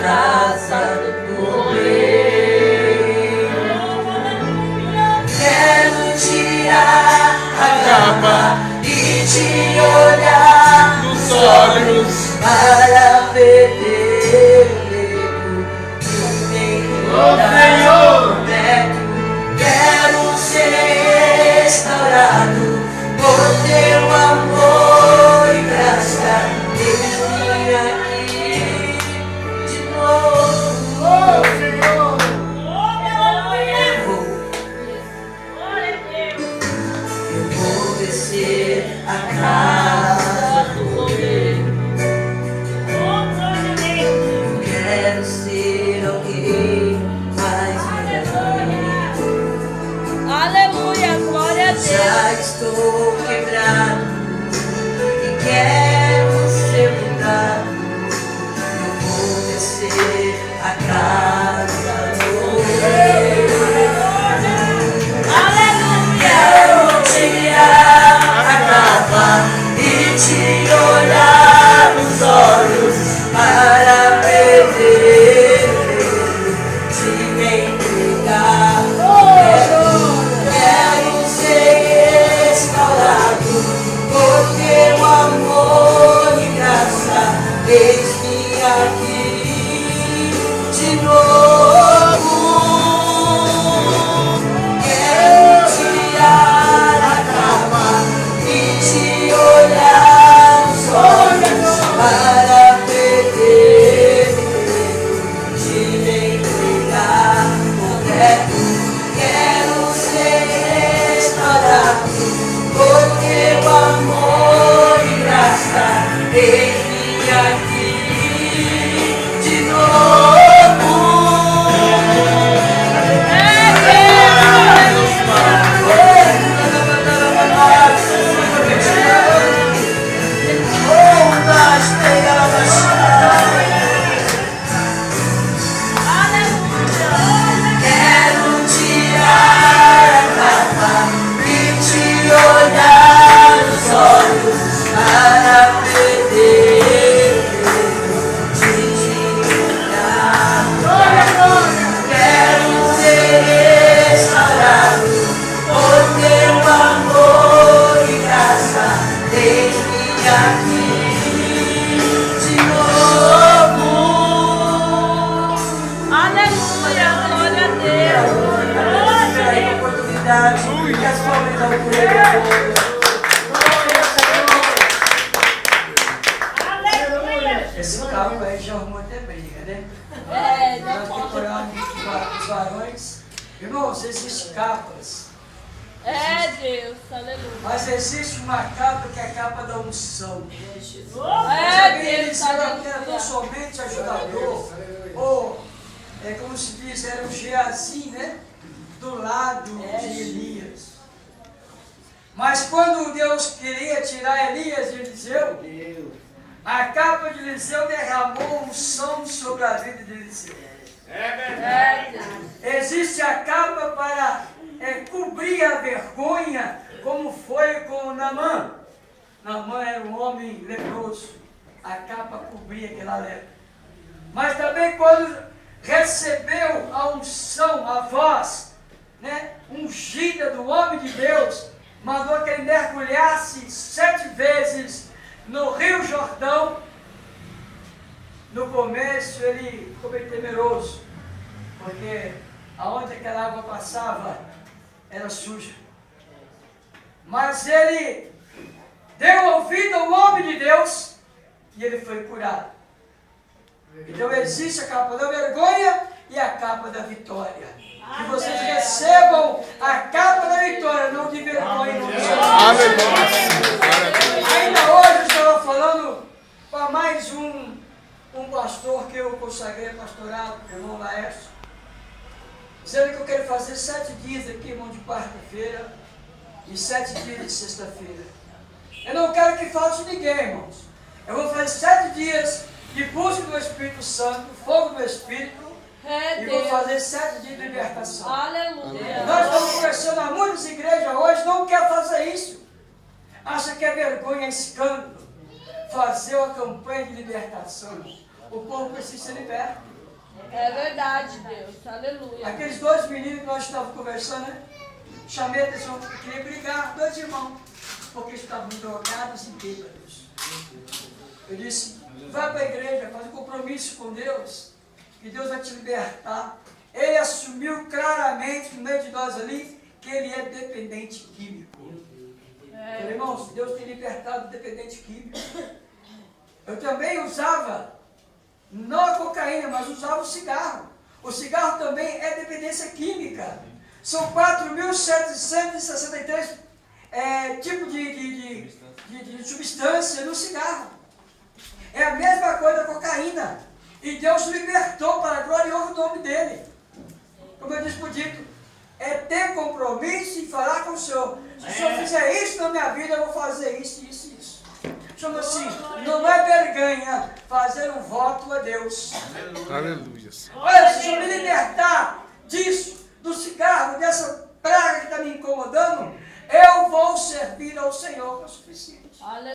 casa do rei. Quero tirar a capa e te olhar nos olhos para perder o medo que tem Senhor. Quero ser restaurado por teu amor e graça. Vem aqui de novo, oh Senhor. Eu vou descer a casa do rei. Eu quero ser alguém mais melhor. Aleluia, glória a Deus. Já estou quebrado e quero ser mudado. Eu vou descer a casa do rei. Aleluia. Quero tirar a capa e te olhar nos olhos para perder de me entregar. Quero ser restaurado por teu amor e graça. Eis-me aqui de novo. Quero tirar a capa e te olhar nos olhos para perder de me entregar por teto. Quero ser restaurado por teu amor e graça. Eis-me aqui de novo. Quero tirar a capa e te olhar nos olhos para perder de te olhar. Quero ser restaurado por teu amor e graça. Eis-me aqui de novo. Aleluia, glória a Deus. Espera aí, oportunidade. Que as palmas ao Senhor. Esse carro aí já arrumou até briga, né? Nós decoramos os varões. Irmãos, existem capas. Deus, aleluia. Mas existe uma capa que é a capa da unção. Deus, Eles eram tão aleluia. somente ajudador. Ou, como se diz, era um Geazi, né? Do lado de Elias. Mas quando Deus queria tirar Elias de Eliseu, a capa de Eliseu derramou unção sobre a vida de Eliseu. Existe a capa para cobrir a vergonha, como foi com Naamã. Naamã era um homem leproso. A capa cobria aquela lepra. Mas também quando recebeu a unção, a voz, né, ungida do homem de Deus, mandou que ele mergulhasse 7 vezes no Rio Jordão. No começo ele ficou bem temeroso, porque aonde aquela água passava era suja. Mas ele deu ouvido ao homem de Deus e ele foi curado. Então existe a capa da vergonha e a capa da vitória. Que vocês recebam a capa da vitória, não de vergonha. Ainda hoje eu estava falando para mais um pastor que eu consagrei a pastorado, o irmão Laércio, dizendo que eu quero fazer 7 dias aqui, irmão, de quarta-feira e 7 dias de sexta-feira. Eu não quero que falte ninguém, irmãos. Eu vou fazer 7 dias de busca do Espírito Santo, fogo do Espírito, e vou fazer 7 dias de libertação. Aleluia. Nós estamos conversando a muitas igrejas hoje, não quer fazer isso. Acha que é vergonha, é escândalo fazer uma campanha de libertação. O povo precisa ser liberto. É verdade, Deus. Aleluia. Aqueles dois meninos que nós estávamos conversando, né? Chamei a atenção que queria brigar, dois irmãos, porque estavam drogados e bêbados. Eu disse, vai para a igreja, faz um compromisso com Deus, que Deus vai te libertar. Ele assumiu claramente no meio de nós ali que ele é dependente químico. Falei, irmãos, Deus tem libertado do dependente químico. Eu também usava, não a cocaína, mas usava o cigarro. O cigarro também é dependência química. São 4.763 tipos de substância no cigarro. É a mesma coisa da cocaína. E Deus libertou para a glória e honra do nome dele. Como eu disse para o Dito, é ter compromisso e falar com o Senhor. Se o Senhor fizer isso na minha vida, eu vou fazer isso, isso e isso. Chama assim, não é vergonha fazer um voto a Deus. Aleluia. Olha, se o Senhor me libertar disso, do cigarro, dessa praga que está me incomodando, eu vou servir ao Senhor, que é o suficiente.